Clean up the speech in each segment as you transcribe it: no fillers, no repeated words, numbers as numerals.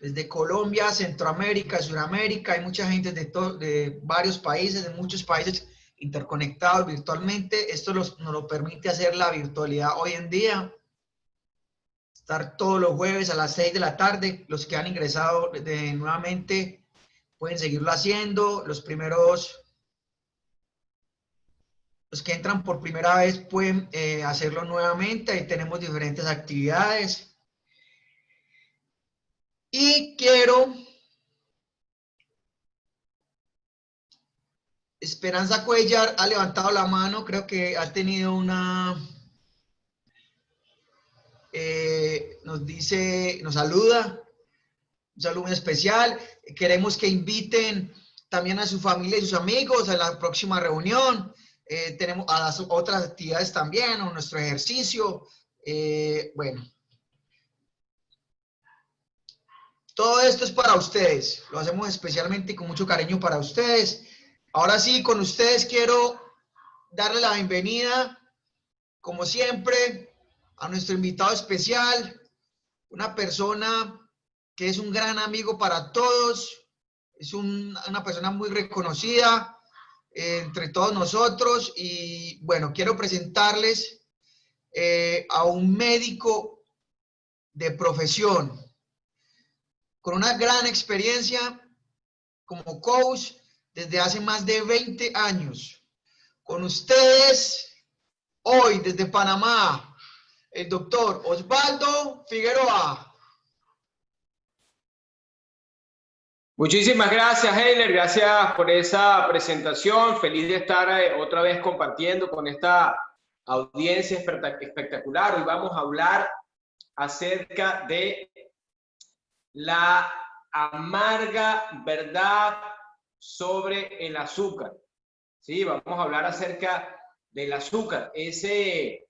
desde Colombia, Centroamérica, Sudamérica. Hay mucha gente de varios países, de muchos países interconectados virtualmente. Esto nos lo permite hacer la virtualidad hoy en día. Estar todos los jueves a las 6 de la tarde. Los que han ingresado nuevamente pueden seguirlo haciendo. Los que entran por primera vez pueden hacerlo nuevamente. Ahí tenemos diferentes actividades. Y Esperanza Cuellar ha levantado la mano, creo que ha tenido nos saluda, un saludo muy especial. Queremos que inviten también a su familia y sus amigos a la próxima reunión. Tenemos a las otras actividades también, a nuestro ejercicio. Bueno, todo esto es para ustedes. Lo hacemos especialmente y con mucho cariño para ustedes. Ahora sí, con ustedes quiero darle la bienvenida, como siempre, a nuestro invitado especial, una persona que es un gran amigo para todos, es una persona muy reconocida entre todos nosotros. Y bueno, quiero presentarles a un médico de profesión, con una gran experiencia como coach desde hace más de 20 años. Con ustedes, hoy desde Panamá, el doctor Osvaldo Figueroa. Muchísimas gracias, Heiner. Gracias por esa presentación. Feliz de estar otra vez compartiendo con esta audiencia espectacular. Hoy vamos a hablar acerca de la amarga verdad sobre el azúcar. Sí, vamos a hablar acerca del azúcar, ese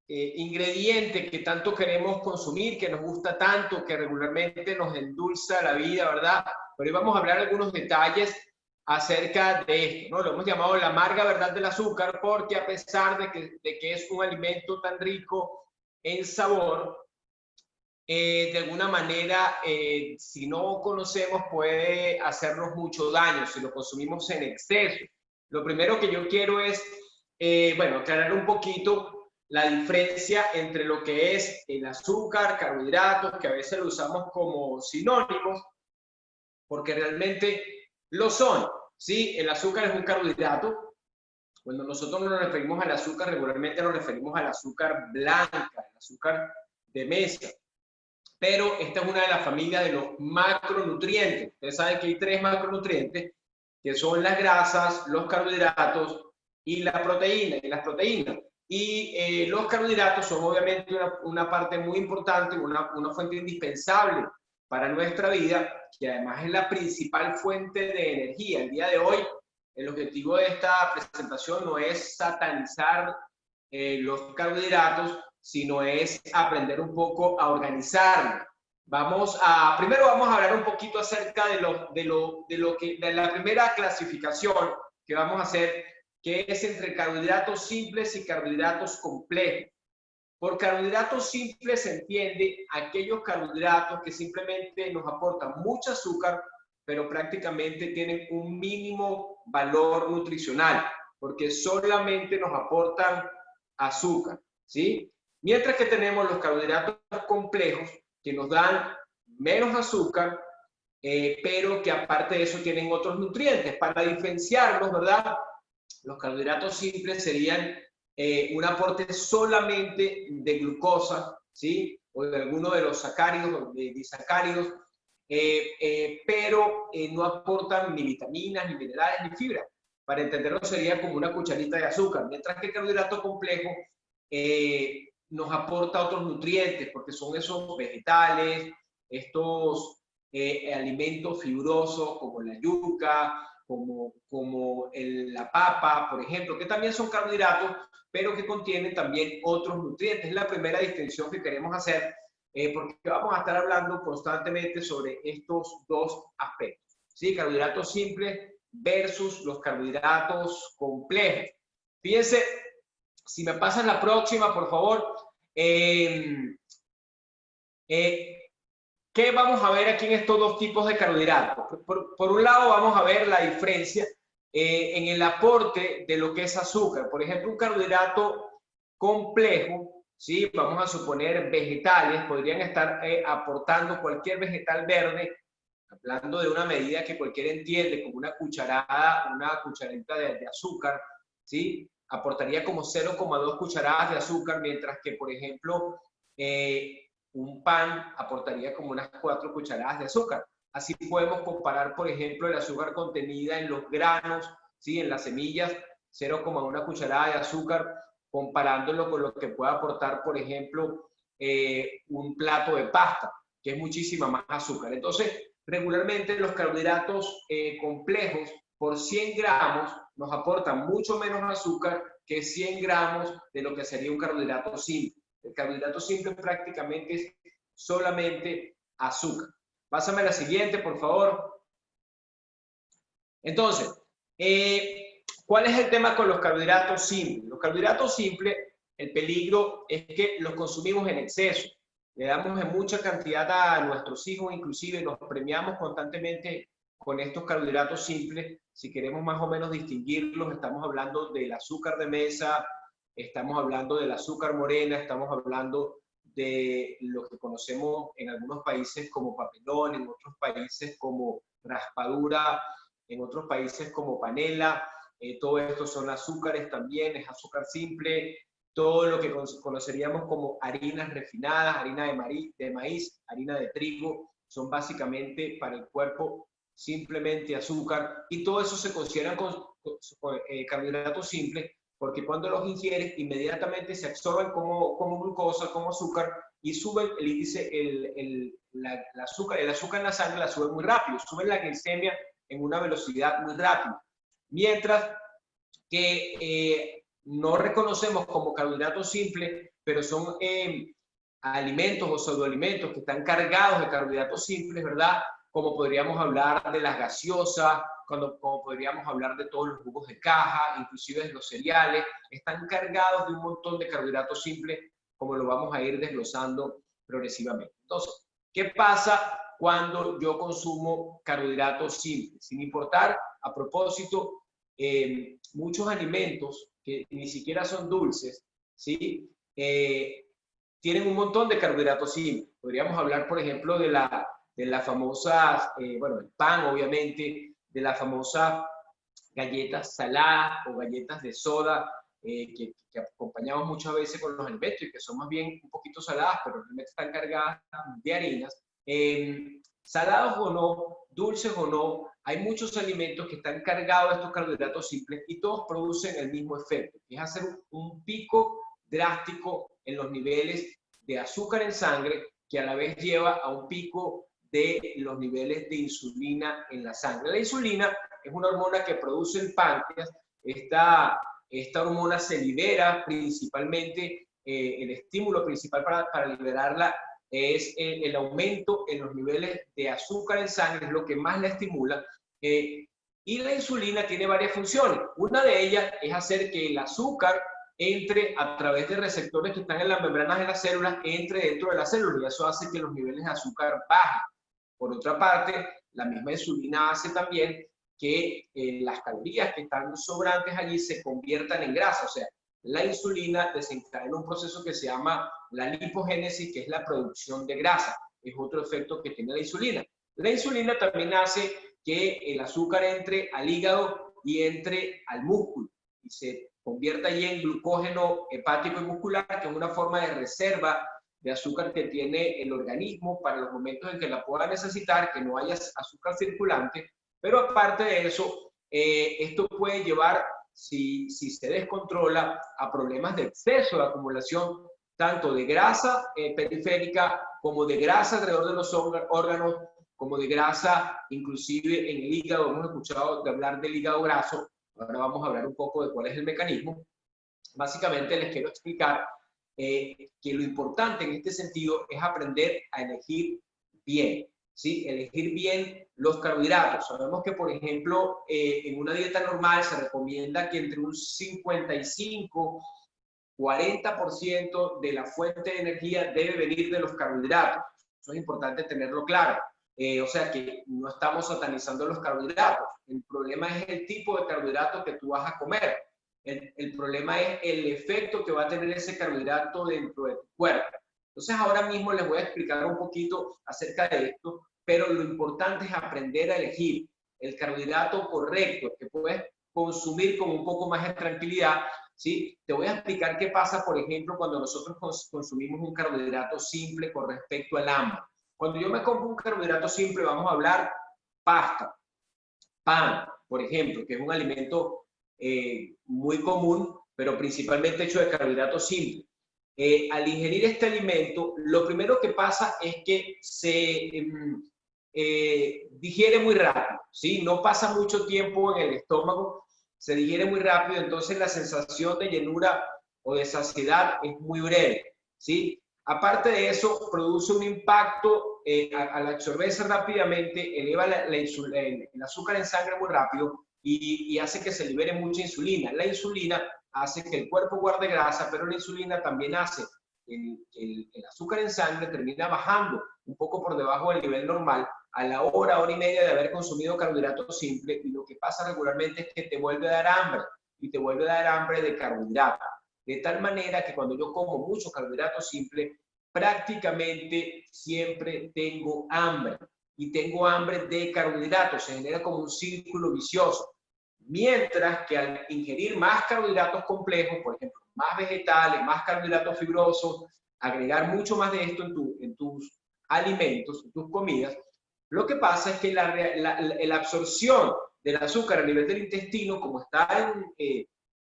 ingrediente que tanto queremos consumir, que nos gusta tanto, que regularmente nos endulza la vida, ¿verdad? Pero hoy vamos a hablar algunos detalles acerca de esto, ¿no? Lo hemos llamado la amarga verdad del azúcar, porque a pesar de que es un alimento tan rico en sabor, de alguna manera, si no conocemos, puede hacernos mucho daño si lo consumimos en exceso. Lo primero que yo quiero es, bueno, aclarar un poquito la diferencia entre lo que es el azúcar, carbohidratos, que a veces lo usamos como sinónimos, porque realmente lo son, ¿sí? El azúcar es un carbohidrato. Cuando nosotros nos referimos al azúcar, regularmente nos referimos al azúcar blanca, al azúcar de mesa. Pero esta es una de las familias de los macronutrientes. Ustedes saben que hay 3 macronutrientes, que son las grasas, los carbohidratos y la proteína, las proteínas. Y los carbohidratos son obviamente una parte muy importante, una fuente indispensable para nuestra vida, que además es la principal fuente de energía. El día de hoy, el objetivo de esta presentación no es satanizar los carbohidratos, sino es aprender un poco a organizarlo. Primero vamos a hablar un poquito acerca de la primera clasificación que vamos a hacer, que es entre carbohidratos simples y carbohidratos complejos. Por carbohidratos simples se entiende aquellos carbohidratos que simplemente nos aportan mucho azúcar, pero prácticamente tienen un mínimo valor nutricional, porque solamente nos aportan azúcar, ¿sí? Mientras que tenemos los carbohidratos complejos, que nos dan menos azúcar, pero que aparte de eso tienen otros nutrientes. Para diferenciarlos, ¿verdad? Los carbohidratos simples serían un aporte solamente de glucosa, ¿sí? O de alguno de los sacáridos, de disacáridos, pero no aportan ni vitaminas, ni minerales, ni fibra. Para entenderlo sería como una cucharita de azúcar, mientras que el carbohidrato complejo nos aporta otros nutrientes, porque son esos vegetales, estos alimentos fibrosos como la yuca, como la papa, por ejemplo, que también son carbohidratos, pero que contienen también otros nutrientes. Es la primera distinción que queremos hacer, porque vamos a estar hablando constantemente sobre estos dos aspectos, ¿sí? Carbohidratos simples versus los carbohidratos complejos. Fíjense, si me pasan la próxima, por favor. ¿qué vamos a ver aquí en estos dos tipos de carbohidratos? Por un lado, vamos a ver la diferencia en el aporte de lo que es azúcar. Por ejemplo, un carbohidrato complejo, ¿sí? Vamos a suponer vegetales, podrían estar aportando cualquier vegetal verde, hablando de una medida que cualquiera entiende, como una cucharadita de azúcar, ¿sí? Aportaría como 0,2 cucharadas de azúcar, mientras que, por ejemplo, un pan aportaría como unas 4 cucharadas de azúcar. Así podemos comparar, por ejemplo, el azúcar contenida en los granos, ¿sí? En las semillas, 0,1 cucharada de azúcar, comparándolo con lo que puede aportar, por ejemplo, un plato de pasta, que es muchísima más azúcar. Entonces, regularmente los carbohidratos complejos por 100 gramos nos aportan mucho menos azúcar que 100 gramos de lo que sería un carbohidrato simple. El carbohidrato simple prácticamente es solamente azúcar. Pásame la siguiente, por favor. Entonces, ¿cuál es el tema con los carbohidratos simples? Los carbohidratos simples, el peligro es que los consumimos en exceso. Le damos en mucha cantidad a nuestros hijos, inclusive los premiamos constantemente con estos carbohidratos simples. Si queremos más o menos distinguirlos, estamos hablando del azúcar de mesa, estamos hablando del azúcar morena, estamos hablando de lo que conocemos en algunos países como papelón, en otros países como raspadura, en otros países como panela. Todo esto son azúcares también, es azúcar simple. Todo lo que conoceríamos como harinas refinadas, harina de maíz, harina de trigo, son básicamente para el cuerpo simplemente azúcar, y todo eso se consideran carbohidratos simples, porque cuando los ingieres inmediatamente se absorben como glucosa, como azúcar, y suben el índice, el azúcar en la sangre la sube muy rápido, suben la glicemia en una velocidad muy rápida. Mientras que no reconocemos como carbohidratos simples, pero son alimentos o pseudoalimentos que están cargados de carbohidratos simples, ¿verdad? Como podríamos hablar de las gaseosas, como podríamos hablar de todos los jugos de caja, inclusive de los cereales, están cargados de un montón de carbohidratos simples, como lo vamos a ir desglosando progresivamente. Entonces, ¿qué pasa cuando yo consumo carbohidratos simples? Sin importar, a propósito, muchos alimentos que ni siquiera son dulces, ¿sí? Tienen un montón de carbohidratos simples. Podríamos hablar, por ejemplo, de las famosas, bueno, el pan, obviamente, de las famosas galletas saladas o galletas de soda, que acompañamos muchas veces con los alimentos y que son más bien un poquito saladas, pero realmente están cargadas de harinas. Salados o no, dulces o no, hay muchos alimentos que están cargados de estos carbohidratos simples y todos producen el mismo efecto, que es hacer un pico drástico en los niveles de azúcar en sangre, que a la vez lleva a un pico de los niveles de insulina en la sangre. La insulina es una hormona que produce el páncreas. Esta hormona se libera principalmente, el estímulo principal para liberarla es el aumento en los niveles de azúcar en sangre, es lo que más la estimula. Y la insulina tiene varias funciones. Una de ellas es hacer que el azúcar entre a través de receptores que están en las membranas de las células, entre dentro de la célula, y eso hace que los niveles de azúcar bajen. Por otra parte, la misma insulina hace también que las calorías que están sobrantes allí se conviertan en grasa. O sea, la insulina desencadena un proceso que se llama la lipogénesis, que es la producción de grasa. Es otro efecto que tiene la insulina. La insulina también hace que el azúcar entre al hígado y entre al músculo y se convierta allí en glucógeno hepático y muscular, que es una forma de reserva de azúcar que tiene el organismo para los momentos en que la pueda necesitar, que no haya azúcar circulante. Pero aparte de eso, esto puede llevar, si se descontrola, a problemas de exceso de acumulación, tanto de grasa periférica como de grasa alrededor de los órganos, como de grasa inclusive en el hígado. Hemos escuchado de hablar del hígado graso. Ahora vamos a hablar un poco de cuál es el mecanismo. Básicamente les quiero explicar que lo importante en este sentido es aprender a elegir bien, ¿sí? Elegir bien los carbohidratos. Sabemos que, por ejemplo, en una dieta normal se recomienda que entre un 55-40% de la fuente de energía debe venir de los carbohidratos. Eso es importante tenerlo claro. O sea que no estamos satanizando los carbohidratos. El problema es el tipo de carbohidrato que tú vas a comer. El problema es el efecto que va a tener ese carbohidrato dentro de tu cuerpo. Entonces ahora mismo les voy a explicar un poquito acerca de esto, pero lo importante es aprender a elegir el carbohidrato correcto que puedes consumir con un poco más de tranquilidad, ¿sí? Te voy a explicar qué pasa, por ejemplo, cuando nosotros consumimos un carbohidrato simple con respecto al hambre. Cuando yo me compro un carbohidrato simple, vamos a hablar pasta, pan, por ejemplo, que es un alimento muy común, pero principalmente hecho de carbohidratos simples. Al ingerir este alimento, lo primero que pasa es que se digiere muy rápido, ¿sí? No pasa mucho tiempo en el estómago, se digiere muy rápido, entonces la sensación de llenura o de saciedad es muy breve, ¿sí? Aparte de eso, produce un impacto al absorberse rápidamente, eleva el azúcar en sangre muy rápido y hace que se libere mucha insulina. La insulina hace que el cuerpo guarde grasa, pero la insulina también hace el azúcar en sangre termina bajando un poco por debajo del nivel normal a la hora y media de haber consumido carbohidratos simples, y lo que pasa regularmente es que te vuelve a dar hambre, y te vuelve a dar hambre de carbohidratos. De tal manera que cuando yo como mucho carbohidrato simple, prácticamente siempre tengo hambre, y tengo hambre de carbohidratos, se genera como un círculo vicioso. Mientras que al ingerir más carbohidratos complejos, por ejemplo, más vegetales, más carbohidratos fibrosos, agregar mucho más de esto en tus alimentos, en tus comidas, lo que pasa es que la absorción del azúcar a nivel del intestino, como están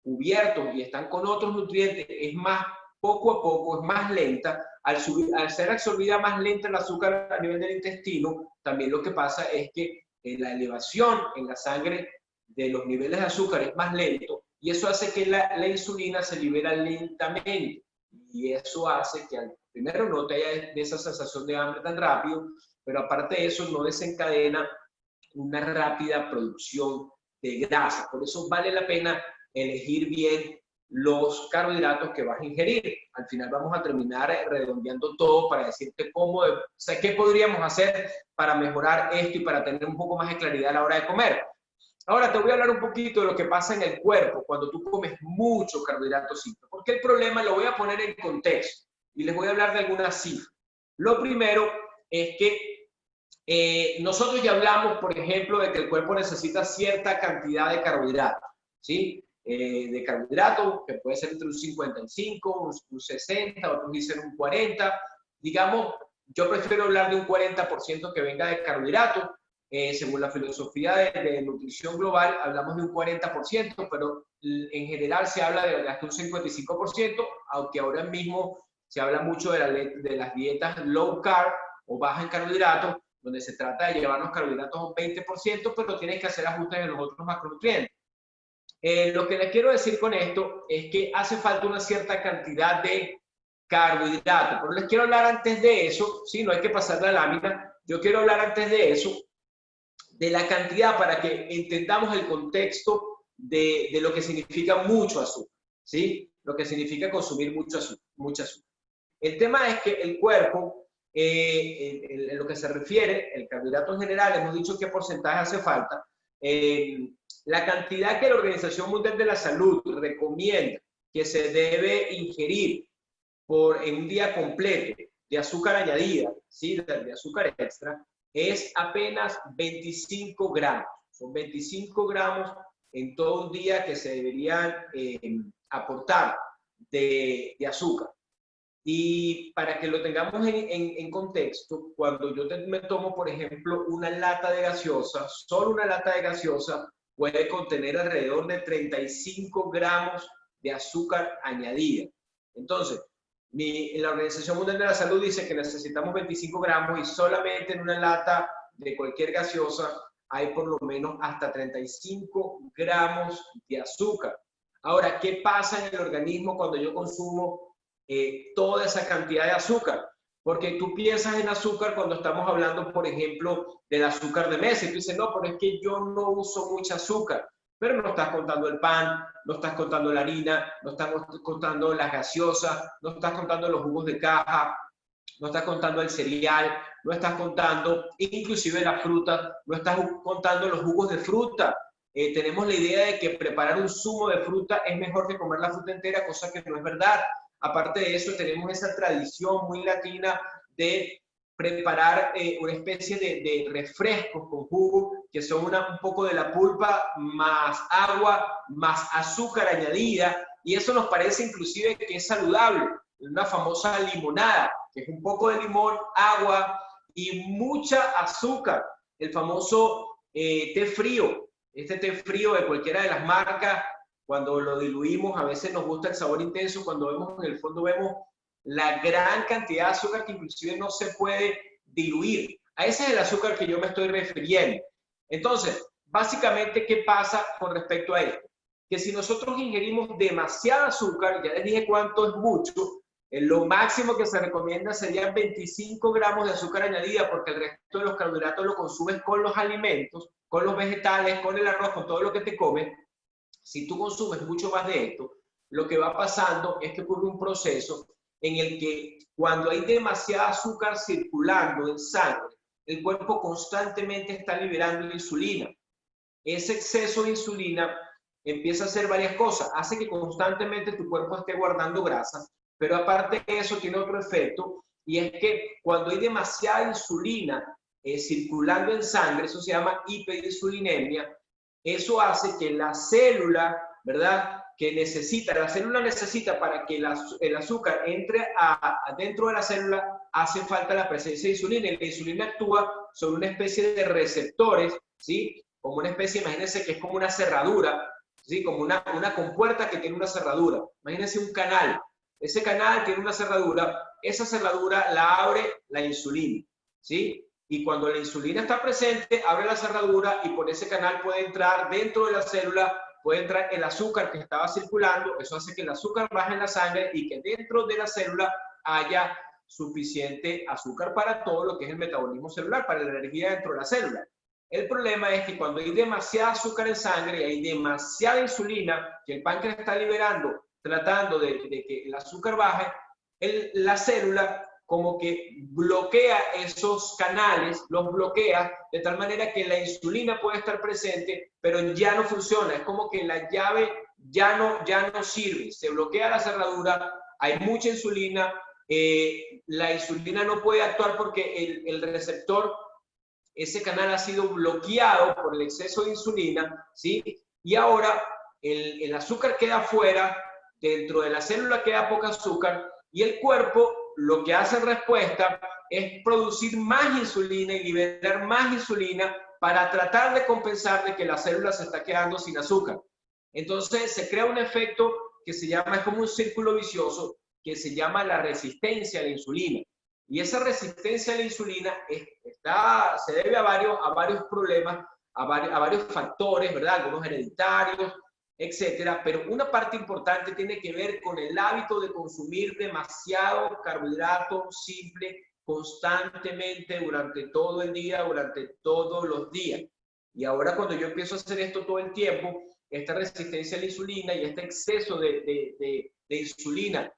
cubiertos y están con otros nutrientes, es más poco a poco, es más lenta. Al ser absorbida más lenta el azúcar a nivel del intestino, también lo que pasa es que la elevación en la sangre de los niveles de azúcar es más lento, y eso hace que la insulina se libera lentamente, y eso hace que primero no te haya de esa sensación de hambre tan rápido, pero aparte de eso no desencadena una rápida producción de grasa. Por eso vale la pena elegir bien los carbohidratos que vas a ingerir. Al final vamos a terminar redondeando todo para decirte cómo, o sea, qué podríamos hacer para mejorar esto y para tener un poco más de claridad a la hora de comer. Ahora te voy a hablar un poquito de lo que pasa en el cuerpo cuando tú comes mucho carbohidrato simple. Porque el problema lo voy a poner en contexto y les voy a hablar de algunas cifras. Lo primero es que nosotros ya hablamos, por ejemplo, de que el cuerpo necesita cierta cantidad de carbohidratos, ¿sí? De carbohidratos, que puede ser entre un 55, un 60, otros dicen un 40. Digamos, yo prefiero hablar de un 40% que venga de carbohidratos. Según la filosofía de nutrición global, hablamos de un 40%, pero en general se habla de hasta un 55%, aunque ahora mismo se habla mucho de las dietas low carb o baja en carbohidratos, donde se trata de llevar los carbohidratos a un 20%, pero tienes que hacer ajustes en los otros macronutrientes. Lo que les quiero decir con esto es que hace falta una cierta cantidad de carbohidratos, pero les quiero hablar antes de eso, ¿sí? No hay que pasar la lámina, yo quiero hablar antes de eso, de la cantidad, para que entendamos el contexto de lo que significa mucho azúcar, ¿sí? Lo que significa consumir mucho azúcar. El tema es que el cuerpo, en lo que se refiere, el carbohidrato en general, hemos dicho qué porcentaje hace falta. La cantidad que la Organización Mundial de la Salud recomienda que se debe ingerir en un día completo de azúcar añadida, ¿sí? De azúcar extra, es apenas 25 gramos. Son 25 gramos en todo un día que se deberían aportar de azúcar. Y para que lo tengamos en contexto, cuando yo me tomo, por ejemplo, una lata de gaseosa, solo una lata de gaseosa puede contener alrededor de 35 gramos de azúcar añadida. Entonces, la Organización Mundial de la Salud dice que necesitamos 25 gramos, y solamente en una lata de cualquier gaseosa hay por lo menos hasta 35 gramos de azúcar. Ahora, ¿qué pasa en el organismo cuando yo consumo toda esa cantidad de azúcar? Porque tú piensas en azúcar cuando estamos hablando, por ejemplo, del azúcar de mesa, y tú dices, no, pero es que yo no uso mucha azúcar. Pero no estás contando el pan, no estás contando la harina, no estás contando las gaseosas, no estás contando los jugos de caja, no estás contando el cereal, no estás contando inclusive la fruta, no estás contando los jugos de fruta. Tenemos la idea de que preparar un zumo de fruta es mejor que comer la fruta entera, cosa que no es verdad. Aparte de eso, tenemos esa tradición muy latina de preparar una especie de refrescos con jugo, que son un poco de la pulpa, más agua, más azúcar añadida, y eso nos parece inclusive que es saludable. Una famosa limonada, que es un poco de limón, agua y mucha azúcar. El famoso té frío. Este té frío de cualquiera de las marcas, cuando lo diluimos, a veces nos gusta el sabor intenso, cuando vemos en el fondo vemos la gran cantidad de azúcar que inclusive no se puede diluir. A ese es el azúcar que yo me estoy refiriendo. Entonces, básicamente, ¿qué pasa con respecto a esto? Que si nosotros ingerimos demasiado azúcar, ya les dije cuánto es mucho, lo máximo que se recomienda serían 25 gramos de azúcar añadida, porque el resto de los carbohidratos lo consumes con los alimentos, con los vegetales, con el arroz, con todo lo que te comes. Si tú consumes mucho más de esto, lo que va pasando es que ocurre un proceso en el que cuando hay demasiada azúcar circulando en sangre, el cuerpo constantemente está liberando insulina. Ese exceso de insulina empieza a hacer varias cosas, hace que constantemente tu cuerpo esté guardando grasa, pero aparte de eso tiene otro efecto, y es que cuando hay demasiada insulina circulando en sangre, eso se llama hiperinsulinemia, eso hace que la célula, ¿verdad?, la célula necesita para que el azúcar entre dentro de la célula, hace falta la presencia de insulina, y la insulina actúa sobre una especie de receptores, ¿sí? Como una especie, imagínense que es como una cerradura, ¿sí? Como una compuerta que tiene una cerradura. Imagínense un canal. Ese canal tiene una cerradura, esa cerradura la abre la insulina, ¿sí? Y cuando la insulina está presente, abre la cerradura y por ese canal puede entrar dentro de la célula, puede entrar el azúcar que estaba circulando, eso hace que el azúcar baje en la sangre y que dentro de la célula haya suficiente azúcar para todo lo que es el metabolismo celular, para la energía dentro de la célula. El problema es que cuando hay demasiada azúcar en sangre y hay demasiada insulina que el páncreas está liberando, tratando de que el azúcar baje, la célula como que bloquea esos canales, los bloquea de tal manera que la insulina puede estar presente, pero ya no funciona. Es como que la llave ya no sirve. Se bloquea la cerradura, hay mucha insulina, la insulina no puede actuar porque el receptor, ese canal ha sido bloqueado por el exceso de insulina, ¿sí? Y ahora el azúcar queda afuera, dentro de la célula queda poco azúcar, y el cuerpo lo que hace en respuesta es producir más insulina y liberar más insulina para tratar de compensar de que la célula se está quedando sin azúcar. Entonces se crea un efecto que se llama, es como un círculo vicioso, que se llama la resistencia a la insulina. Y esa resistencia a la insulina se debe a varios problemas, a varios factores, ¿verdad? Algunos hereditarios, etcétera, pero una parte importante tiene que ver con el hábito de consumir demasiado carbohidrato simple constantemente durante todo el día, durante todos los días. Y ahora cuando yo empiezo a hacer esto todo el tiempo, esta resistencia a la insulina y este exceso de insulina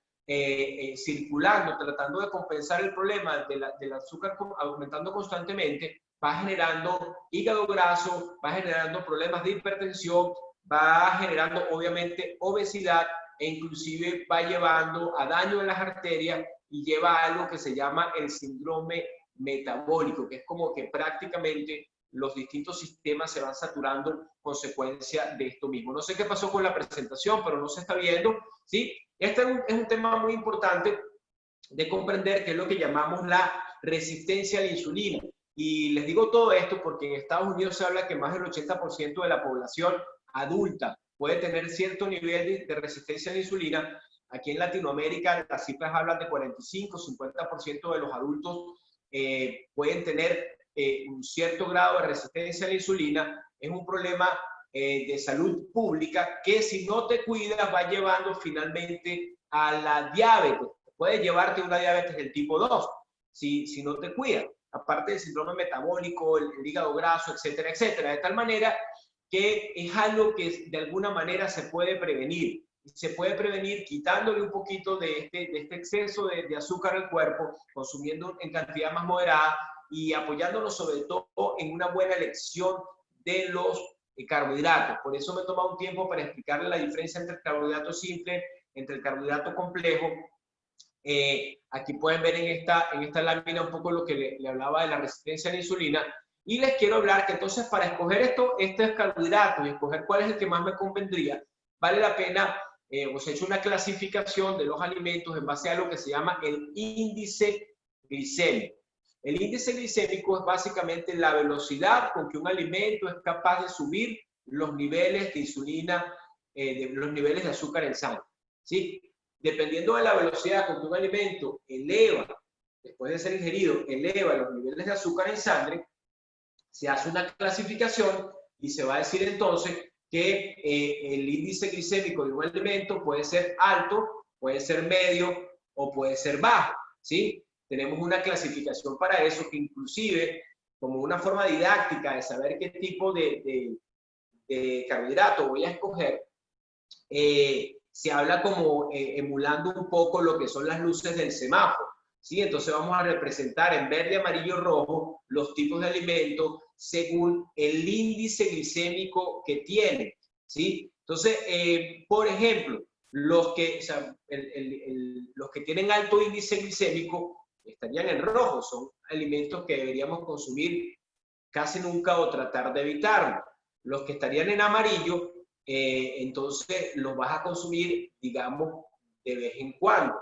circulando, tratando de compensar el problema del azúcar aumentando constantemente, va generando hígado graso, va generando problemas de hipertensión, va generando obviamente obesidad e inclusive va llevando a daño en las arterias y lleva a algo que se llama el síndrome metabólico, que es como que prácticamente los distintos sistemas se van saturando consecuencia de esto mismo. No sé qué pasó con la presentación, pero no se está viendo, ¿sí? Este es un tema muy importante de comprender, que es lo que llamamos la resistencia a la insulina. Y les digo todo esto porque en Estados Unidos se habla que más del 80% de la población adulta puede tener cierto nivel de resistencia a la insulina. Aquí en Latinoamérica las cifras hablan de 45-50% de los adultos pueden tener un cierto grado de resistencia a la insulina. Es un problema de salud pública que si no te cuidas va llevando finalmente a la diabetes. Puede llevarte a una diabetes del tipo 2 si no te cuidas. Aparte del síndrome metabólico, el hígado graso, etcétera, etcétera. De tal manera que es algo que de alguna manera se puede prevenir. se puede prevenir quitándole un poquito de este exceso de azúcar al cuerpo, consumiendo en cantidad más moderada y apoyándonos sobre todo en una buena elección de los carbohidratos. Por eso me he tomado un tiempo para explicarle la diferencia entre el carbohidrato simple, entre el carbohidrato complejo. Aquí pueden ver en esta lámina un poco lo que le hablaba de la resistencia a la insulina. Y les quiero hablar que entonces para escoger estos carbohidratos y escoger cuál es el que más me convendría, vale la pena, os he hecho una clasificación de los alimentos en base a lo que se llama el índice glicémico. El índice glicémico es básicamente la velocidad con que un alimento es capaz de subir los niveles de insulina, los niveles de azúcar en sangre, ¿sí? Dependiendo de la velocidad con que un alimento eleva, después de ser ingerido, eleva los niveles de azúcar en sangre, se hace una clasificación y se va a decir entonces que el índice glicémico de un alimento puede ser alto, puede ser medio o puede ser bajo, ¿sí? Tenemos una clasificación para eso que inclusive, como una forma didáctica de saber qué tipo de carbohidrato voy a escoger, se habla como emulando un poco lo que son las luces del semáforo, ¿sí? Entonces vamos a representar en verde, amarillo, rojo los tipos de alimentos según el índice glicémico que tienen, ¿sí? Entonces, por ejemplo, los que tienen alto índice glicémico estarían en rojo, son alimentos que deberíamos consumir casi nunca o tratar de evitarlo. Los que estarían en amarillo, entonces los vas a consumir, digamos, de vez en cuando.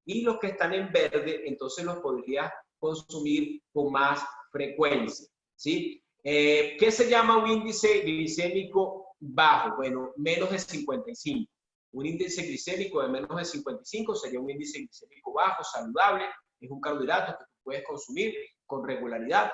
Y los que están en verde, entonces los podrías consumir con más frecuencia, ¿sí? ¿Qué se llama un índice glicémico bajo? Bueno, menos de 55. Un índice glicémico de menos de 55 sería un índice glicémico bajo, saludable. Es un carbohidrato que tú puedes consumir con regularidad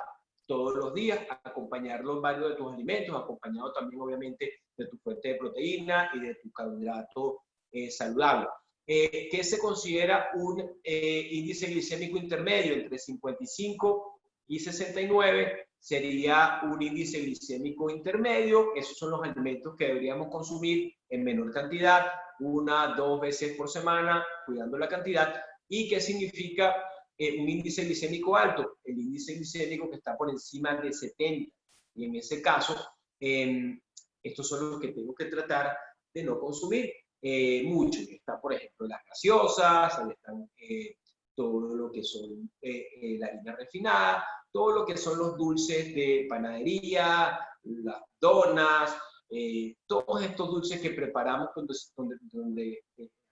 todos los días, acompañarlo en varios de tus alimentos, acompañado también obviamente de tu fuente de proteína y de tu carbohidrato saludable. ¿Qué se considera un índice glicémico intermedio? Entre 55 y 69 sería un índice glicémico intermedio. Esos son los alimentos que deberíamos consumir en menor cantidad, 1 o 2 veces por semana, cuidando la cantidad. ¿Y qué significa un índice glicémico alto? El índice glicémico que está por encima de 70. Y en ese caso, estos son los que tengo que tratar de no consumir mucho. Está, por ejemplo, las gaseosas, ahí están todo lo que son la harina refinada, todo lo que son los dulces de panadería, las donas, todos estos dulces que preparamos donde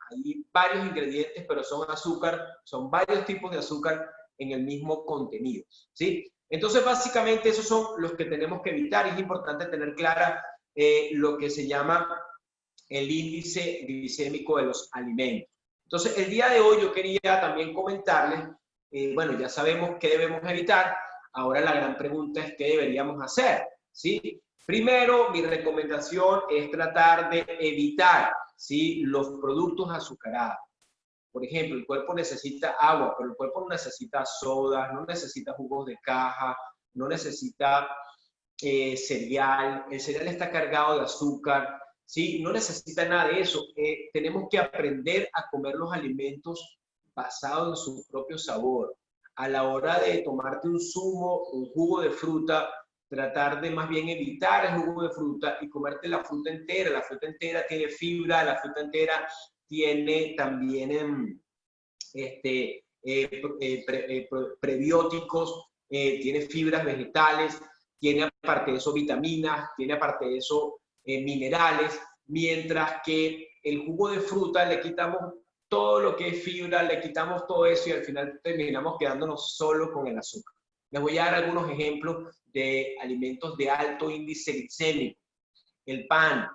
hay varios ingredientes, pero son azúcar, son varios tipos de azúcar en el mismo contenido, ¿sí? Entonces, básicamente, esos son los que tenemos que evitar. Es importante tener clara lo que se llama el índice glicémico de los alimentos. Entonces, el día de hoy yo quería también comentarles, bueno, ya sabemos qué debemos evitar. Ahora la gran pregunta es qué deberíamos hacer, ¿sí? Primero, mi recomendación es tratar de evitar, ¿sí?, los productos azucarados. Por ejemplo, el cuerpo necesita agua, pero el cuerpo no necesita sodas, no necesita jugos de caja, no necesita cereal. El cereal está cargado de azúcar, ¿sí? No necesita nada de eso. Tenemos que aprender a comer los alimentos basados en su propio sabor. A la hora de tomarte un zumo, un jugo de fruta, tratar de más bien evitar el jugo de fruta y comerte la fruta entera. La fruta entera tiene fibra, la fruta entera tiene también prebióticos, tiene fibras vegetales, tiene aparte de eso vitaminas, tiene aparte de eso minerales, mientras que el jugo de fruta le quitamos todo lo que es fibra, le quitamos todo eso y al final terminamos quedándonos solo con el azúcar. Les voy a dar algunos ejemplos de alimentos de alto índice glicémico. El pan,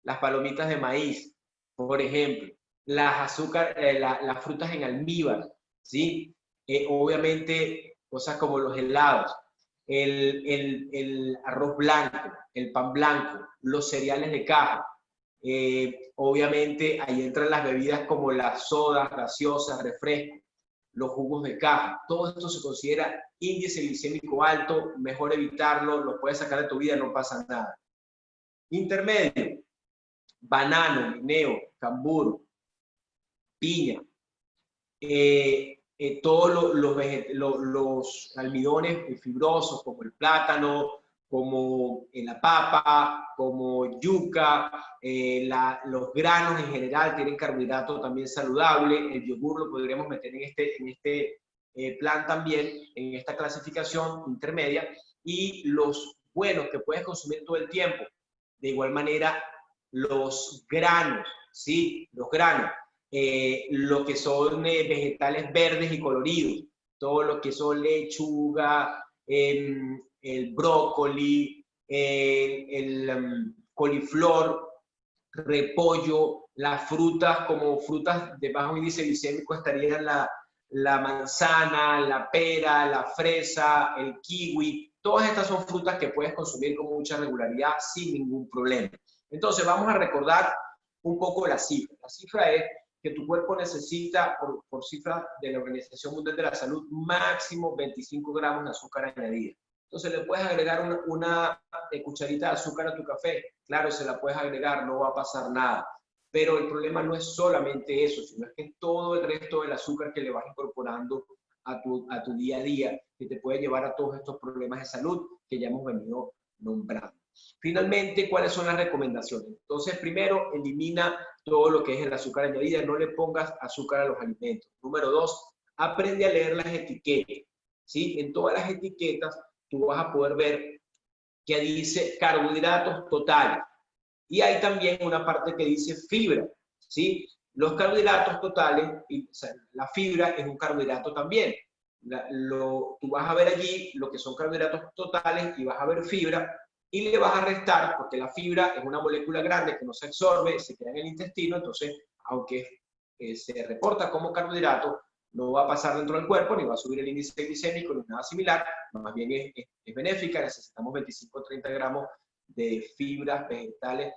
las palomitas de maíz, por ejemplo, las frutas en almíbar, ¿sí? Obviamente, cosas como los helados, el arroz blanco, el pan blanco, los cereales de caja. Obviamente, ahí entran las bebidas como las sodas, gaseosas, refrescos, los jugos de caja. Todo esto se considera índice glicémico alto, mejor evitarlo, lo puedes sacar de tu vida, no pasa nada. Intermedio. banano, guineo, cambur, piña, todos los almidones fibrosos como el plátano, como la papa, como yuca, los granos en general tienen carbohidrato también saludable. El yogur lo podríamos meter en este plan también, en esta clasificación intermedia. Y los buenos que puedes consumir todo el tiempo, de igual manera los granos, ¿sí? Los granos. Lo que son vegetales verdes y coloridos, todo lo que son lechuga, el brócoli, coliflor, repollo, las frutas como frutas de bajo índice glicémico estarían la manzana, la pera, la fresa, el kiwi. Todas estas son frutas que puedes consumir con mucha regularidad sin ningún problema. Entonces vamos a recordar un poco la cifra. La cifra es que tu cuerpo necesita, por cifra de la Organización Mundial de la Salud, máximo 25 gramos de azúcar añadida. Entonces, ¿le puedes agregar una cucharita de azúcar a tu café? Claro, se la puedes agregar, no va a pasar nada. Pero el problema no es solamente eso, sino es que todo el resto del azúcar que le vas incorporando a tu día a día, que te puede llevar a todos estos problemas de salud que ya hemos venido nombrando. Finalmente, ¿cuáles son las recomendaciones? Entonces, primero, elimina todo lo que es el azúcar añadida, no le pongas azúcar a los alimentos. Número 2, aprende a leer las etiquetas, ¿sí? En todas las etiquetas tú vas a poder ver que dice carbohidratos totales. Y hay también una parte que dice fibra, ¿sí? Los carbohidratos totales, o sea, la fibra es un carbohidrato también. Tú vas a ver allí lo que son carbohidratos totales y vas a ver fibra, y le vas a restar, porque la fibra es una molécula grande que no se absorbe, se queda en el intestino, entonces, aunque se reporta como carbohidrato, no va a pasar dentro del cuerpo, ni va a subir el índice glicémico, ni nada similar, más bien es benéfica, necesitamos 25 o 30 gramos de fibras vegetales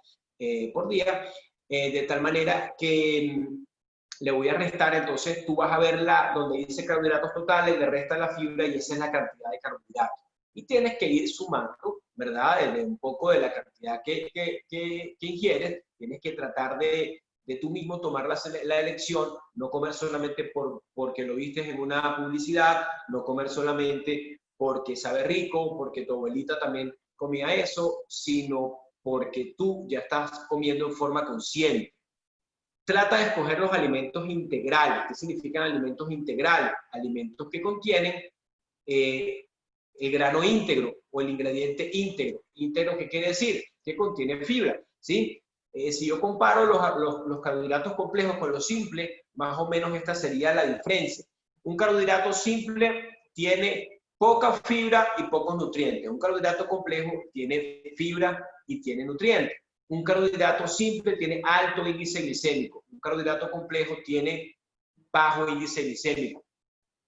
por día, de tal manera que le voy a restar, entonces tú vas a verla donde dice carbohidratos totales, le resta la fibra y esa es la cantidad de carbohidratos. Y tienes que ir sumando, ¿verdad? De un poco de la cantidad que ingieres, tienes que tratar de tú mismo tomar la elección, no comer solamente porque lo viste en una publicidad, no comer solamente porque sabe rico, porque tu abuelita también comía eso, sino porque tú ya estás comiendo en forma consciente. Trata de escoger los alimentos integrales. ¿Qué significan alimentos integrales? Alimentos que contienen el grano íntegro o el ingrediente íntegro. ¿Íntegro qué quiere decir? Que contiene fibra, ¿sí? Si yo comparo los carbohidratos complejos con los simples, más o menos esta sería la diferencia. Un carbohidrato simple tiene poca fibra y pocos nutrientes. Un carbohidrato complejo tiene fibra y tiene nutrientes. Un carbohidrato simple tiene alto índice glicémico. Un carbohidrato complejo tiene bajo índice glicémico.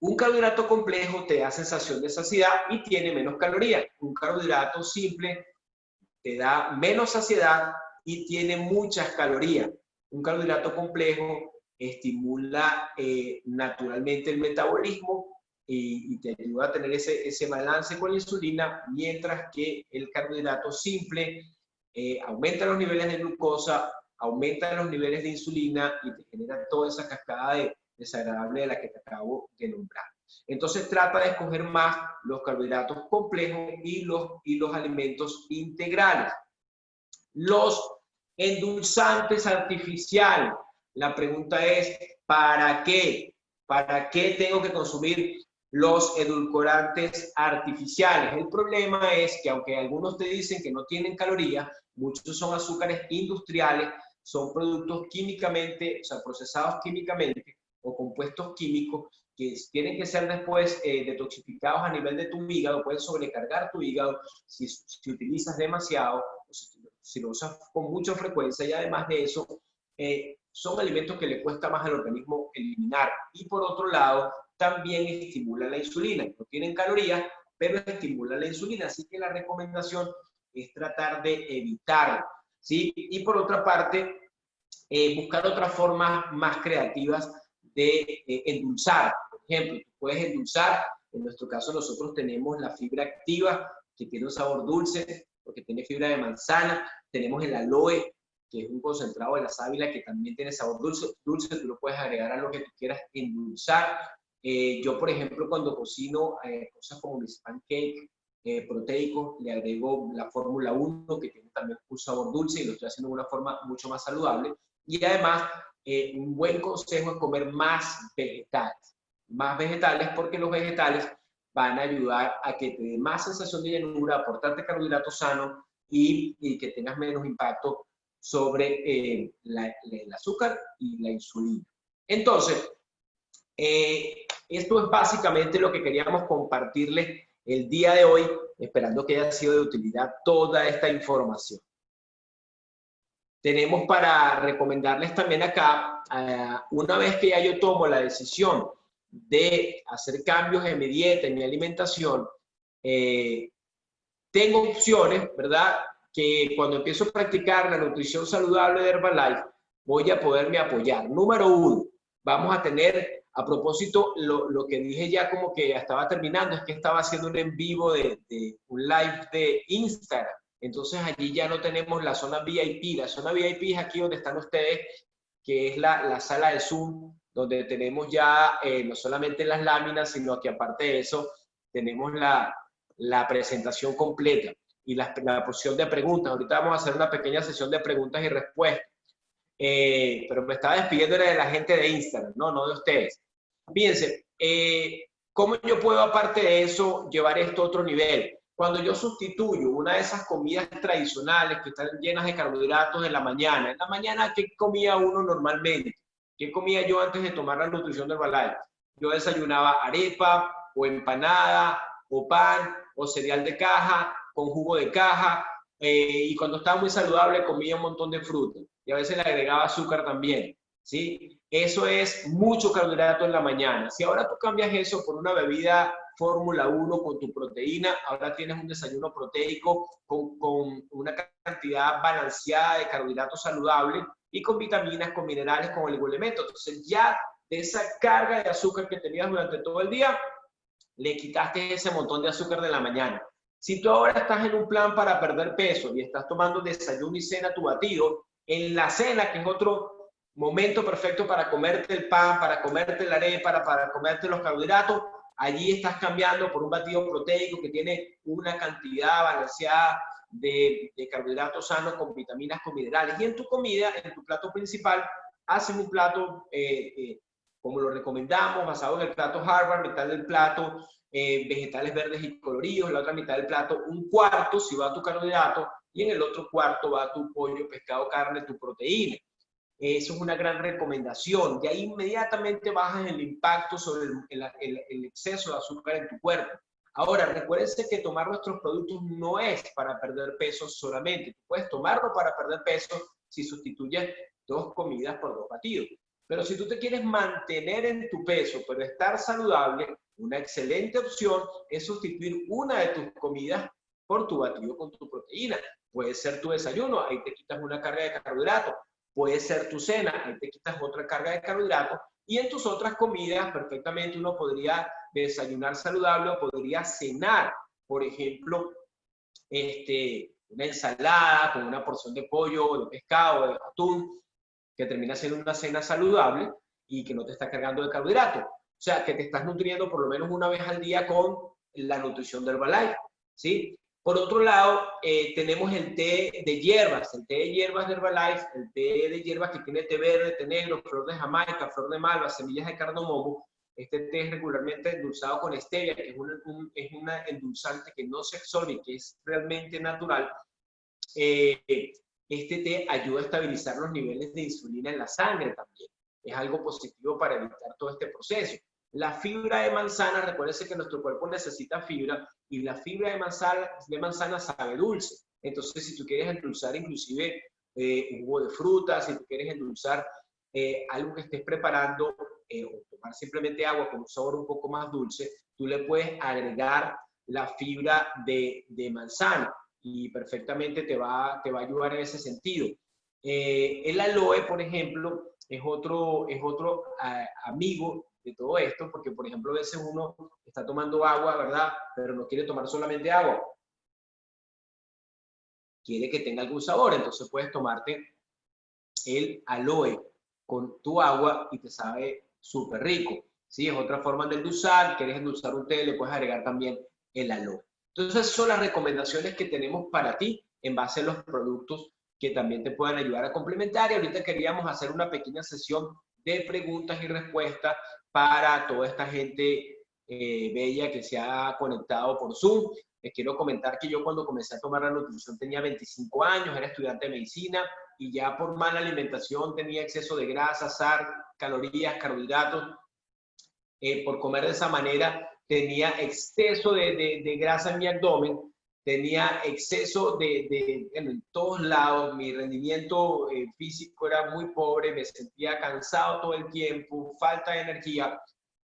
Un carbohidrato complejo te da sensación de saciedad y tiene menos calorías. Un carbohidrato simple te da menos saciedad y tiene muchas calorías. Un carbohidrato complejo estimula naturalmente el metabolismo y te ayuda a tener ese balance con la insulina, mientras que el carbohidrato simple aumenta los niveles de glucosa, aumenta los niveles de insulina y te genera toda esa cascada desagradable de la que te acabo de nombrar. Entonces trata de escoger más los carbohidratos complejos y los alimentos integrales. Los endulzantes artificiales. La pregunta es, ¿para qué? ¿Para qué tengo que consumir los edulcorantes artificiales? El problema es que aunque algunos te dicen que no tienen calorías, muchos son azúcares industriales, son productos químicamente, o sea, procesados químicamente o compuestos químicos que tienen que ser después detoxificados a nivel de tu hígado, pueden sobrecargar tu hígado si utilizas demasiado, o si lo usas con mucha frecuencia, y además de eso, son alimentos que le cuesta más al organismo eliminar. Y por otro lado, también estimulan la insulina. No tienen calorías, pero estimulan la insulina. Así que la recomendación es tratar de evitarlo, ¿sí? Y por otra parte, buscar otras formas más creativas de endulzar. Por ejemplo, tú puedes endulzar, en nuestro caso nosotros tenemos la fibra activa, que tiene un sabor dulce, porque tiene fibra de manzana, tenemos el aloe, que es un concentrado de la sábila que también tiene sabor dulce. Tú lo puedes agregar a lo que tú quieras endulzar. Yo, por ejemplo, cuando cocino cosas como mis pancakes proteicos, le agrego la Fórmula 1, que tiene también un sabor dulce y lo estoy haciendo de una forma mucho más saludable. Y además, un buen consejo es comer más vegetales. Más vegetales porque los vegetales van a ayudar a que te dé más sensación de llenura, aportarte carbohidratos sanos y que tengas menos impacto sobre el azúcar y la insulina. Entonces, esto es básicamente lo que queríamos compartirles el día de hoy, esperando que haya sido de utilidad toda esta información. Tenemos para recomendarles también acá, una vez que ya yo tomo la decisión de hacer cambios en mi dieta, en mi alimentación, tengo opciones, ¿verdad? Que cuando empiezo a practicar la nutrición saludable de Herbalife, voy a poderme apoyar. Número 1, vamos a tener, a propósito, lo que dije ya como que ya estaba terminando, es que estaba haciendo un en vivo un live de Instagram. Entonces allí ya no tenemos la zona VIP. La zona VIP es aquí donde están ustedes, que es la sala de Zoom, donde tenemos ya no solamente las láminas, sino que aparte de eso, tenemos la presentación completa y la porción de preguntas. Ahorita vamos a hacer una pequeña sesión de preguntas y respuestas. Pero me estaba despidiendo de la gente de Instagram, no de ustedes. Fíjense, ¿cómo yo puedo, aparte de eso, llevar esto a otro nivel? Cuando yo sustituyo una de esas comidas tradicionales que están llenas de carbohidratos en la mañana, ¿qué comía uno normalmente? ¿Qué comía yo antes de tomar la nutrición del Herbalife? Yo desayunaba arepa o empanada o pan o cereal de caja con jugo de caja, y cuando estaba muy saludable comía un montón de frutas y a veces le agregaba azúcar también, ¿sí? Eso es mucho carbohidrato en la mañana. Si ahora tú cambias eso por una bebida Fórmula 1 con tu proteína, ahora tienes un desayuno proteico con una cantidad balanceada de carbohidratos saludables y con vitaminas, con minerales, con oligoelementos. Entonces ya de esa carga de azúcar que tenías durante todo el día, le quitaste ese montón de azúcar de la mañana. Si tú ahora estás en un plan para perder peso y estás tomando desayuno y cena tu batido, en la cena, que es otro momento perfecto para comerte el pan, para comerte la arepa, para comerte los carbohidratos, allí estás cambiando por un batido proteico que tiene una cantidad balanceada de carbohidratos sanos con vitaminas, con minerales. Y en tu comida, en tu plato principal, haces un plato como lo recomendamos, basado en el plato Harvard, mitad del plato vegetales verdes y coloridos, la otra mitad del plato, un cuarto si va tu carbohidrato y en el otro cuarto va tu pollo, pescado, carne, tu proteína. Eso es una gran recomendación. De ahí inmediatamente bajas el impacto sobre el exceso de azúcar en tu cuerpo. Ahora, recuérdense que tomar nuestros productos no es para perder peso solamente. Tú puedes tomarlo para perder peso si sustituyes 2 comidas por 2 batidos. Pero si tú te quieres mantener en tu peso, pero estar saludable, una excelente opción es sustituir una de tus comidas por tu batido con tu proteína. Puede ser tu desayuno, ahí te quitas una carga de carbohidratos. Puede ser tu cena, ahí te quitas otra carga de carbohidratos. Y en tus otras comidas, perfectamente uno podría desayunar saludable o podría cenar, por ejemplo, una ensalada con una porción de pollo, de pescado, de atún, que termina siendo una cena saludable y que no te está cargando de carbohidratos. O sea, que te estás nutriendo por lo menos una vez al día con la nutrición de Herbalife, ¿sí? Por otro lado, tenemos el té de hierbas, el té de hierbas de Herbalife, el té de hierbas que tiene té verde, té negro, flor de Jamaica, flor de malva, semillas de cardamomo. Este té es regularmente endulzado con stevia, que es una endulzante que no se absorbe, que es realmente natural. Este té ayuda a estabilizar los niveles de insulina en la sangre también. Es algo positivo para evitar todo este proceso. La fibra de manzana, recuérdense que nuestro cuerpo necesita fibra y la fibra de manzana sabe dulce. Entonces, si tú quieres endulzar inclusive un jugo de fruta, si tú quieres endulzar algo que estés preparando o tomar simplemente agua con un sabor un poco más dulce, tú le puedes agregar la fibra de manzana y perfectamente te va a ayudar en ese sentido. El aloe, por ejemplo, es otro amigo de todo esto, porque por ejemplo a veces uno está tomando agua, ¿verdad? Pero no quiere tomar solamente agua. Quiere que tenga algún sabor, entonces puedes tomarte el aloe con tu agua y te sabe súper rico. ¿Sí? Es otra forma de endulzar. Quieres endulzar un té, le puedes agregar también el aloe. Entonces, son las recomendaciones que tenemos para ti en base a los productos que también te puedan ayudar a complementar. Y ahorita queríamos hacer una pequeña sesión de preguntas y respuestas para toda esta gente bella que se ha conectado por Zoom. Les quiero comentar que yo cuando comencé a tomar la nutrición tenía 25 años, era estudiante de medicina y ya por mala alimentación tenía exceso de grasa, sal, calorías, carbohidratos. Por comer de esa manera tenía exceso de grasa en mi abdomen, tenía exceso en todos lados, mi rendimiento físico era muy pobre, me sentía cansado todo el tiempo, falta de energía,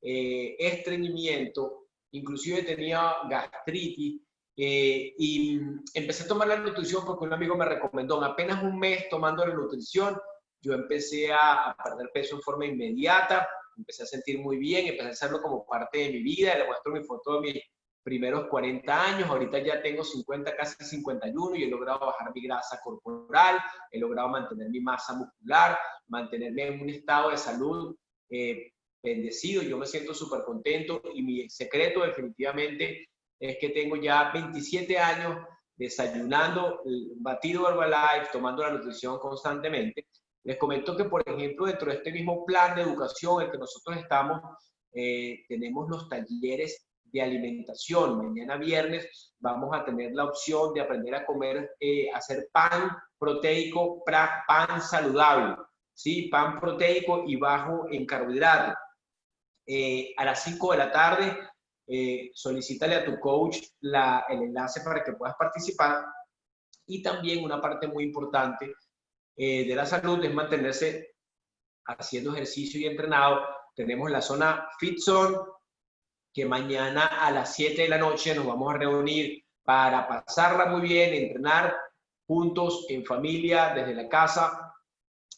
estreñimiento, inclusive tenía gastritis. Y empecé a tomar la nutrición porque un amigo me recomendó. En apenas un mes tomando la nutrición, yo empecé a perder peso en forma inmediata, empecé a sentir muy bien, empecé a hacerlo como parte de mi vida. Le muestro mi foto de mis primeros 40 años, ahorita ya tengo 50, casi 51 y he logrado bajar mi grasa corporal, he logrado mantener mi masa muscular, mantenerme en un estado de salud bendecido. Yo me siento súper contento y mi secreto definitivamente es que tengo ya 27 años desayunando batido Herbalife, tomando la nutrición constantemente. Les comento que, por ejemplo, dentro de este mismo plan de educación en el que nosotros estamos, tenemos los talleres de alimentación. Mañana viernes vamos a tener la opción de aprender a comer, hacer pan proteico, pan saludable, ¿sí? Pan proteico y bajo en carbohidratos. A las 5 de la tarde, solicítale a tu coach el enlace para que puedas participar. Y también una parte muy importante de la salud es mantenerse haciendo ejercicio y entrenado. Tenemos la zona Fit Zone, que mañana a las 7 de la noche nos vamos a reunir para pasarla muy bien, entrenar juntos en familia, desde la casa,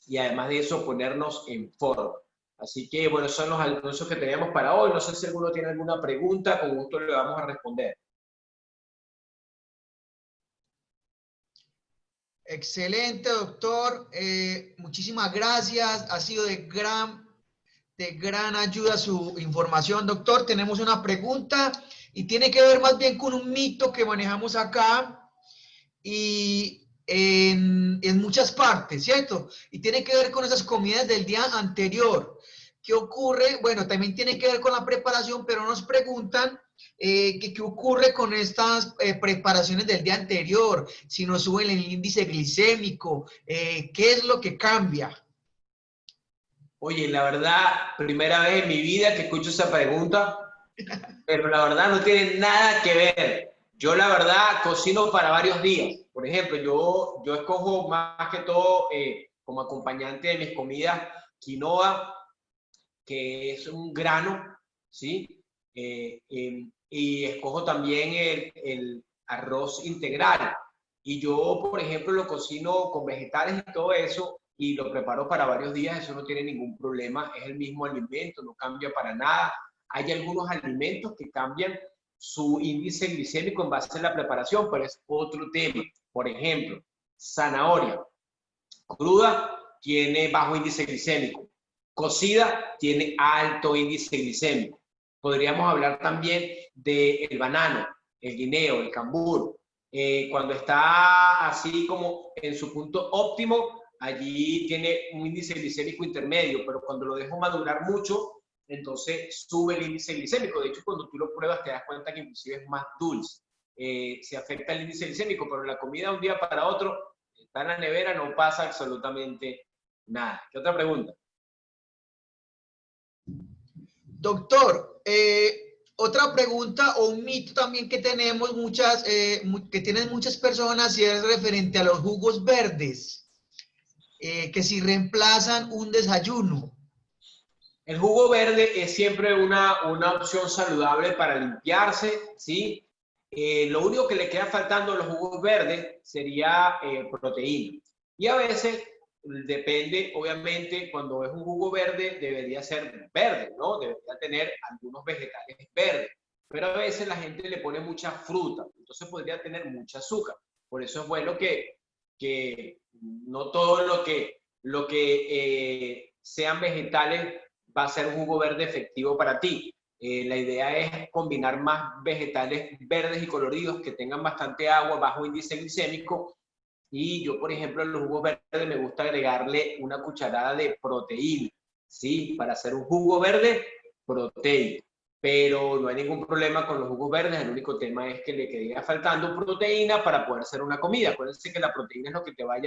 y además de eso ponernos en forma. Así que, bueno, son los anuncios que teníamos para hoy. No sé si alguno tiene alguna pregunta, con gusto le vamos a responder. Excelente, doctor. Muchísimas gracias. Ha sido de gran ayuda su información, doctor. Tenemos una pregunta y tiene que ver más bien con un mito que manejamos acá y en muchas partes, ¿cierto? Y tiene que ver con esas comidas del día anterior. ¿Qué ocurre? Bueno, también tiene que ver con la preparación, pero nos preguntan ¿qué ocurre con estas preparaciones del día anterior? Si nos suben el índice glicémico, ¿qué es lo que cambia? Oye, la verdad, primera vez en mi vida que escucho esa pregunta, pero la verdad no tiene nada que ver. Yo la verdad cocino para varios días. Por ejemplo, yo escojo más que todo como acompañante de mis comidas quinoa, que es un grano, ¿sí? Y escojo también el arroz integral. Y yo, por ejemplo, lo cocino con vegetales y todo eso, y lo preparo para varios días, eso no tiene ningún problema, es el mismo alimento, no cambia para nada. Hay algunos alimentos que cambian su índice glicémico en base a la preparación, pero es otro tema. Por ejemplo, zanahoria cruda tiene bajo índice glicémico, cocida tiene alto índice glicémico. Podríamos hablar también del banano, el guineo, el cambur. Cuando está así como en su punto óptimo, allí tiene un índice glicémico intermedio, pero cuando lo dejo madurar mucho, entonces sube el índice glicémico. De hecho, cuando tú lo pruebas te das cuenta que inclusive es más dulce. Se afecta el índice glicémico, pero la comida de un día para otro está en la nevera, no pasa absolutamente nada. ¿Qué otra pregunta? Doctor, otra pregunta o un mito también que tenemos que tienen muchas personas y es referente a los jugos verdes, que si reemplazan un desayuno. El jugo verde es siempre una opción saludable para limpiarse, ¿sí? Lo único que le queda faltando a los jugos verdes sería proteína. Y a veces depende, obviamente, cuando es un jugo verde, debería ser verde, ¿no? Debería tener algunos vegetales verdes. Pero a veces la gente le pone mucha fruta, entonces podría tener mucha azúcar. Por eso es bueno que no todo lo que lo que sean vegetales va a ser un jugo verde efectivo para ti. La idea es combinar más vegetales verdes y coloridos que tengan bastante agua, bajo índice glicémico. Y yo, por ejemplo, en los jugos verdes me gusta agregarle una cucharada de proteína, ¿sí? Para hacer un jugo verde proteico. Pero no hay ningún problema con los jugos verdes, el único tema es que le quedaría faltando proteína para poder hacer una comida. Acuérdense que la proteína es lo que te va a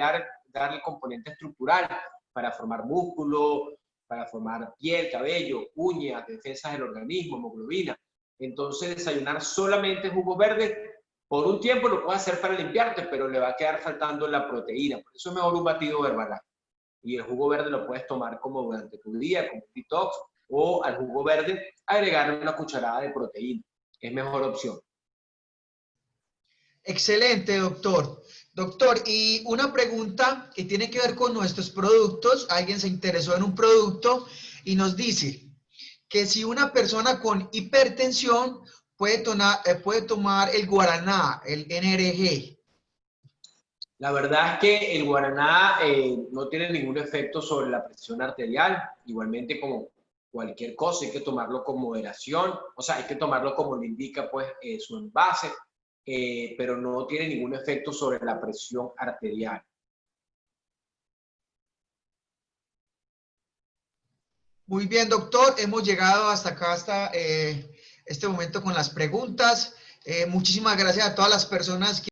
dar el componente estructural para formar músculo, para formar piel, cabello, uñas, defensas del organismo, hemoglobina. Entonces, desayunar solamente jugos verdes, por un tiempo lo puedes hacer para limpiarte, pero le va a quedar faltando la proteína. Por eso es mejor un batido Herbalife. Y el jugo verde lo puedes tomar como durante tu día, como un detox, o al jugo verde agregarle una cucharada de proteína. Es mejor opción. Excelente, doctor. Doctor, y una pregunta que tiene que ver con nuestros productos. Alguien se interesó en un producto y nos dice que si una persona con hipertensión puede tomar el guaraná, el NRG. La verdad es que el guaraná no tiene ningún efecto sobre la presión arterial, igualmente como cualquier cosa, hay que tomarlo con moderación, o sea, hay que tomarlo como le indica pues su envase, pero no tiene ningún efecto sobre la presión arterial. Muy bien, doctor. Hemos llegado hasta acá, hasta este momento con las preguntas. Muchísimas gracias a todas las personas que